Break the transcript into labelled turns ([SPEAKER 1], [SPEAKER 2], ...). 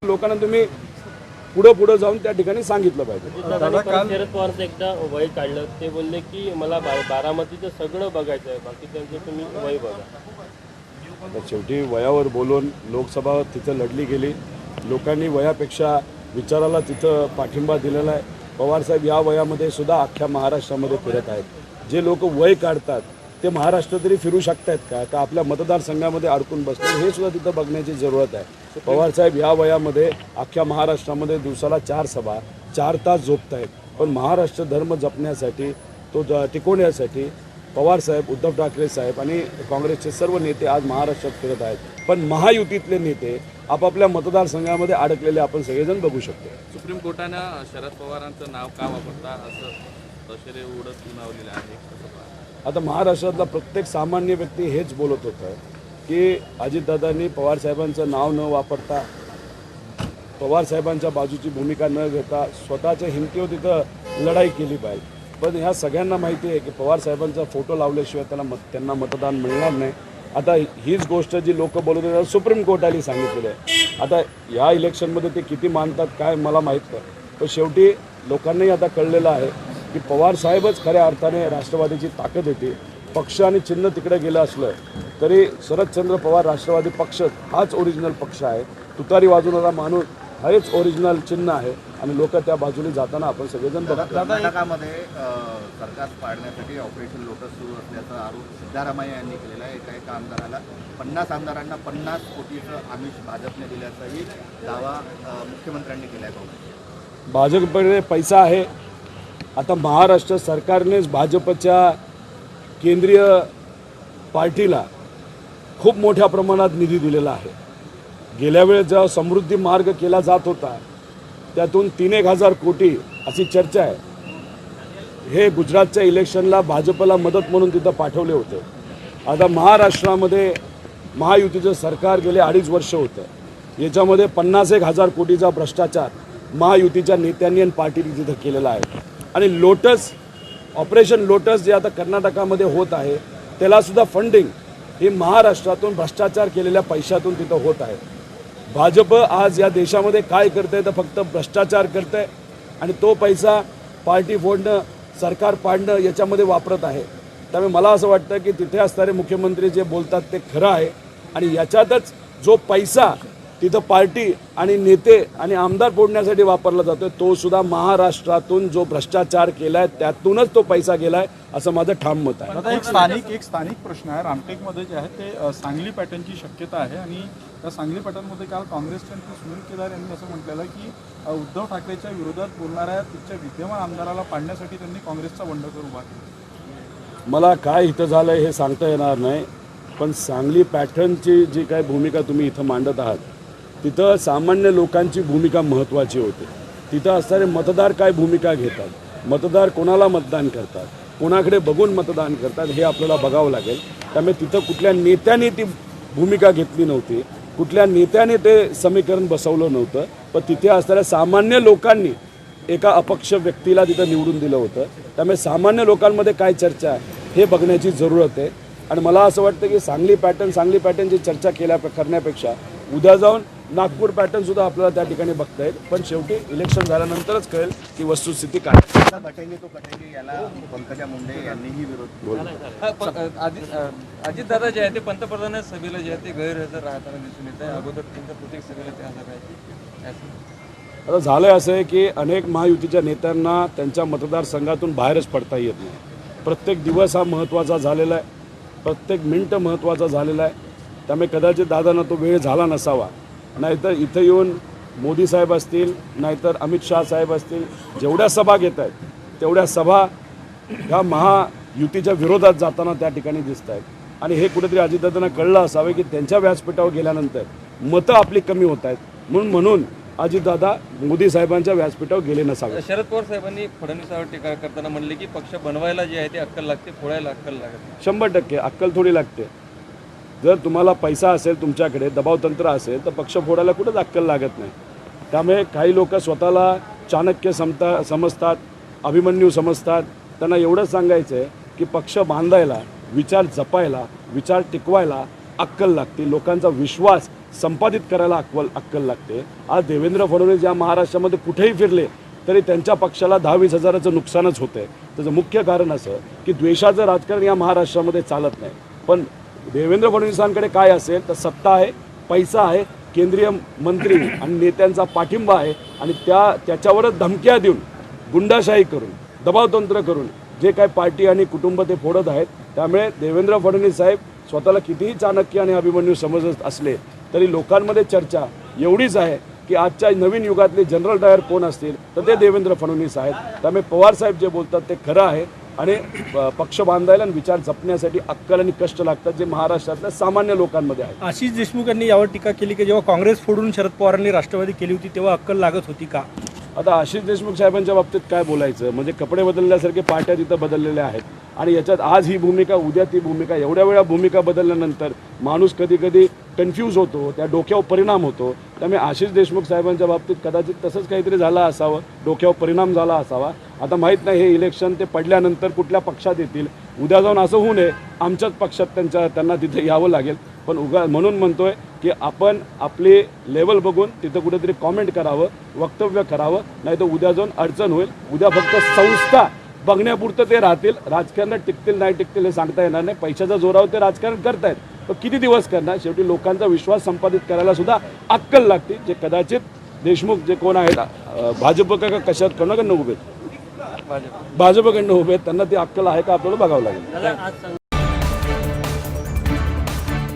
[SPEAKER 1] लोकांना तुम्ही पुढे जाऊन त्या ठिकाणी सांगितलं पाहिजे।
[SPEAKER 2] पवार एकदा वय काढलं, ते बोलले की मला बारामतीचं सगळं बघायचं आहे, बाकी त्यांचं तुम्ही वय बघा।
[SPEAKER 1] आता शेवटी वयावर बोलून लोकसभा तिथं लढली गेली, लोकांनी वयापेक्षा विचाराला तिथं पाठिंबा दिलेला आहे। पवारसाहेब या वयामध्ये सुद्धा अख्ख्या महाराष्ट्रामध्ये फिरत आहेत। जे लोक वय काढतात ते महाराष्ट्र तरी फिरू शकतात का आपल्या मतदारसंघामध्ये अडकून बसतात, हे सुद्धा तिथं बघण्याची जरूरत आहे। पवारसाहेब या वयामध्ये अख्ख्या महाराष्ट्रामध्ये दिवसाला 4 सभा 4 तास झोपत आहेत, पण महाराष्ट्र धर्म जपण्यासाठी तो टिकवण्यासाठी पवारसाहेब, उद्धव ठाकरे साहेब आणि काँग्रेसचे सर्व नेते आज महाराष्ट्रात फिरत आहेत। पण महायुतीतले नेते आपापल्या मतदारसंघामध्ये अडकलेले आपण सगळेजण बघू शकतो।
[SPEAKER 3] सुप्रीम कोर्टानं शरद पवारांचं नाव का वापरता असं दशेरे उडत सुनावलेलं आहे।
[SPEAKER 1] आता महाराष्ट्रातला प्रत्येक सामान्य व्यक्ती हेच बोलत होतं की अजितदादांनी पवारसाहेबांचं नाव न वापरता, पवारसाहेबांच्या बाजूची भूमिका न घेता स्वतःच्या हिमतीवर तिथं लढाई केली पाहिजे। पण ह्या सगळ्यांना माहिती आहे की पवारसाहेबांचा फोटो लावल्याशिवाय त्यांना मतदान मिळणार नाही। आता हीच गोष्ट जी लोक बोलत होते सुप्रीम कोर्टाने सांगितलेलं आहे। आता या इलेक्शनमध्ये ते किती मानतात काय मला माहीत नाही, पण शेवटी लोकांनाही आता कळलेलं आहे की पवारसाहेबच खऱ्या अर्थाने राष्ट्रवादीची ताकद येते। पक्ष आणि चिन्ह तिकडे गेलं असलं तरी शरदचंद्र पवार राष्ट्रवादी पक्ष हाच ओरिजिनल पक्ष आहे। तुतारी वाजवणारा माणूस हेच ओरिजिनल चिन्ह आहे आणि लोक त्या बाजूने जाताना आपण सगळेजण बघतो।
[SPEAKER 4] कर्नाटकामध्ये सरकार पाडण्यासाठी ऑपरेशन लोटस सुरू असल्याचा आरोप सिद्धरामय्या यांनी केलेला आहे। एका आमदाराला 50 आमदारांना 50 कोटीचं आमिष भाजपने दिल्याचाही दावा मुख्यमंत्र्यांनी केला आहे।
[SPEAKER 1] भाजपकडे पैसा आहे। आता महाराष्ट्र सरकारनेच भाजपच्या केंद्रीय पार्टीला खूप मोठ्या प्रमाणात निधी दिलेला आहे। गेल्या वेळेस जेव्हा समृद्धी मार्ग केला जात होता त्यातून 3,000 कोटी अशी चर्चा आहे। हे गुजरातच्या इलेक्शनला भाजपला मदत म्हणून तिथं पाठवले होते। आता महाराष्ट्रामध्ये महायुतीचं सरकार गेले 2.5 वर्ष होतं, याच्यामध्ये 50,000 कोटीचा भ्रष्टाचार महायुतीच्या नेत्यांनी आणि पार्टीने तिथं केलेला आहे। आणि लोटस ऑपरेशन लोटस जे आता कर्नाटकामध्ये होत आहे त्यालासुद्धा फंडिंग ही महाराष्ट्रातून भ्रष्टाचार केलेल्या पैशातून तिथं होत आहे। भाजप आज या देशामध्ये काय करते तर फक्त भ्रष्टाचार करते आणि तो पैसा पार्टी फोडणं, सरकार पाडणं याच्यामध्ये वापरत आहे। त्यामुळे मला असं वाटतं की तिथे असणारे मुख्यमंत्री जे बोलतात ते खरं आहे आणि याच्यातच जो पैसा तिथं पार्टी आणि नेते आणि आमदार फोडण्यासाठी वापरला जातो तो सुद्धा महाराष्ट्रातून जो भ्रष्टाचार केला आहे त्यातूनच तो पैसा गेला आहे असं माझं ठाम मत आहे।
[SPEAKER 5] आता एक स्थानिक प्रश्न आहे। रामटेकमध्ये जे आहे ते सांगली पॅटर्नची शक्यता आहे आणि त्या सांगली पॅटर्नमध्ये काल काँग्रेसचे नेते सुनील केदार यांनी असं म्हटलेलं की उद्धव ठाकरेच्या विरोधात बोलणाऱ्या तिथच्या विद्यमान आमदाराला पाडण्यासाठी त्यांनी काँग्रेसचा बंडखोर उभा केला।
[SPEAKER 1] मला काय इथं झालं हे सांगता येणार नाही, पण सांगली पॅटर्नची जी काय भूमिका तुम्ही इथं मांडत आहात तिथं सामान्य लोकांची भूमिका महत्त्वाची होते। तिथं असणारे मतदार काय भूमिका घेतात, मतदार कोणाला मतदान करतात, कोणाकडे बघून मतदान करतात हे आपल्याला बघावं लागेल। त्यामुळे तिथं कुठल्या नेत्याने ती भूमिका घेतली नव्हती, कुठल्या नेत्याने ते समीकरण बसवलं नव्हतं, पण तिथे असणाऱ्या सामान्य लोकांनी एका अपक्ष व्यक्तीला तिथं निवडून दिलं होतं। त्यामुळे सामान्य लोकांमध्ये काय चर्चा आहे हे बघण्याची जरूरत आहे। आणि मला असं वाटतं की सांगली पॅटर्नची चर्चा करण्यापेक्षा उद्या जाऊन नागपूर पॅटर्न सुद्धा आपल्याला त्या ठिकाणी बघता येईल, पण शेवटी इलेक्शन झाल्यानंतरच कळेल की वस्तुस्थिती काय।
[SPEAKER 4] कटेंगे याला पंकजा मुंडे यांनीही विरोध
[SPEAKER 6] अजितदादा जे आहे ते पंतप्रधान सभेला जे आहे ते गैरहजर राहताना दिसून येत आहे। अगोदर त्यांच्या प्रत्येक सभेला ते हजर आहेत।
[SPEAKER 1] आता झालं असं आहे की अनेक महायुतीच्या नेत्यांना त्यांच्या मतदारसंघातून बाहेरच पडता येत नाही। प्रत्येक दिवस हा महत्त्वाचा झालेला आहे, प्रत्येक मिनिट महत्त्वाचा झालेला आहे। त्यामुळे कदाचित दादांना तो वेळ झाला नसावा, नाहीतर इथं येऊन मोदी साहेब असतील नाहीतर अमित शाह साहेब असतील जेवढ्या सभा घेत आहेत तेवढ्या सभा ह्या महायुतीच्या विरोधात जाताना त्या ठिकाणी दिसत आहेत। आणि हे कुठेतरी अजितदादांना कळलं असावे की त्यांच्या व्यासपीठावर गेल्यानंतर मतं आपली कमी होत आहेत म्हणून अजितदादा मोदी साहेबांच्या व्यासपीठावर गेले नसावे।
[SPEAKER 6] शरद पवार साहेबांनी फडणवीसावर टीका करताना म्हणले की पक्ष बनवायला जे आहे ते अक्कल लागते, फोडायला अक्कल लागत।
[SPEAKER 1] 100% अक्कल थोडी लागते। जर तुम्हाला पैसा असेल, तुमच्याकडे दबावतंत्र असेल तर पक्ष फोडायला कुठंच अक्कल लागत नाही। त्यामुळे काही लोक स्वतःला चाणक्य समजतात, अभिमन्यू समजतात। त्यांना एवढंच सांगायचं आहे की पक्ष बांधायला, विचार जपायला, विचार टिकवायला अक्कल लागते, लोकांचा विश्वास संपादित करायला अक्कल लागते. आज देवेंद्र फडणवीस या महाराष्ट्रामध्ये कुठेही फिरले तरी त्यांच्या पक्षाला 10-20 हजाराचं नुकसानच होतं आहे. त्याचं मुख्य कारण असं की द्वेषाचं राजकारण या महाराष्ट्रामध्ये चालत नाही. पण देवेंद्र फडणवीसांकडे काय असेल तर सत्ता आहे, पैसा आहे, केंद्रीय मंत्री आणि नेत्यांचा पाठिंबा आहे आणि त्याच्यावरच धमक्या देऊन, गुंडाशाही करून, दबावतंत्र करून जे काय पार्टी आणि कुटुंब ते फोडत आहेत. त्यामुळे देवेंद्र फडणवीस साहेब स्वतःला कितीही चाणक्य आणि अभिमन्यू समजत असले तरी लोकांमध्ये चर्चा एवढीच आहे की आजच्या नवीन युगातले जनरल डायर कोण असतील तर ते देवेंद्र फडणवीस आहेत. त्यामुळे पवारसाहेब जे बोलतात ते खरं आहे आणि पक्ष बांधायला आणि विचार जपण्यासाठी अक्कल आणि कष्ट लागतात जे महाराष्ट्रातल्या सामान्य लोकांमध्ये आहेत.
[SPEAKER 7] आशिष देशमुख यांनी यावर टीका केली की जेव्हा काँग्रेस फोडून शरद पवारांनी राष्ट्रवादी केली होती तेव्हा अक्कल लागत होती का?
[SPEAKER 1] आता आशिष देशमुख साहेबांच्या बाबतीत काय बोलायचं, म्हणजे कपडे बदलल्यासारखे पार्ट्या तिथं बदललेल्या आहेत आणि याच्यात आज ही भूमिका उद्या ती भूमिका, एवढ्या वेळा भूमिका बदलल्यानंतर माणूस कधी कधी कन्फ्यूज होतो, त्या डोक्यावर परिणाम होतो. त्यामुळे आशिष देशमुख साहेबांच्या बाबतीत कदाचित तसंच काहीतरी झालं असावं, डोक्यावर परिणाम झाला असावा. आता माहीत नाही हे इलेक्शन ते पडल्यानंतर कुठल्या पक्षात येतील, उद्या जाऊन असं होऊ नये आमच्याच पक्षात त्यांना तिथे यावं लागेल. पण म्हणून म्हणतोय की आपण आपली लेवल बघून तिथं कुठेतरी कॉमेंट करावं, वक्तव्य करावं, नाही तर उद्या जाऊन अडचण होईल. उद्या फक्त संस्था बघण्यापुरतं ते राहतील, राजकारणात टिकतील नाही टिकतील हे सांगता येणार नाही. पैशाच्या जोरावर ते राजकारण करतायत, पण किती दिवस करणार? शेवटी लोकांचा विश्वास संपादित करायला सुद्धा अक्कल लागते, जे कदाचित देशमुख जे कोण आहेत भाजप का कशात कोणाकडनं उभे, भाजपकडनं उभे आहेत, त्यांना ती अक्कल आहे का आपल्याला बघावं लागेल.
[SPEAKER 2] त्याला आज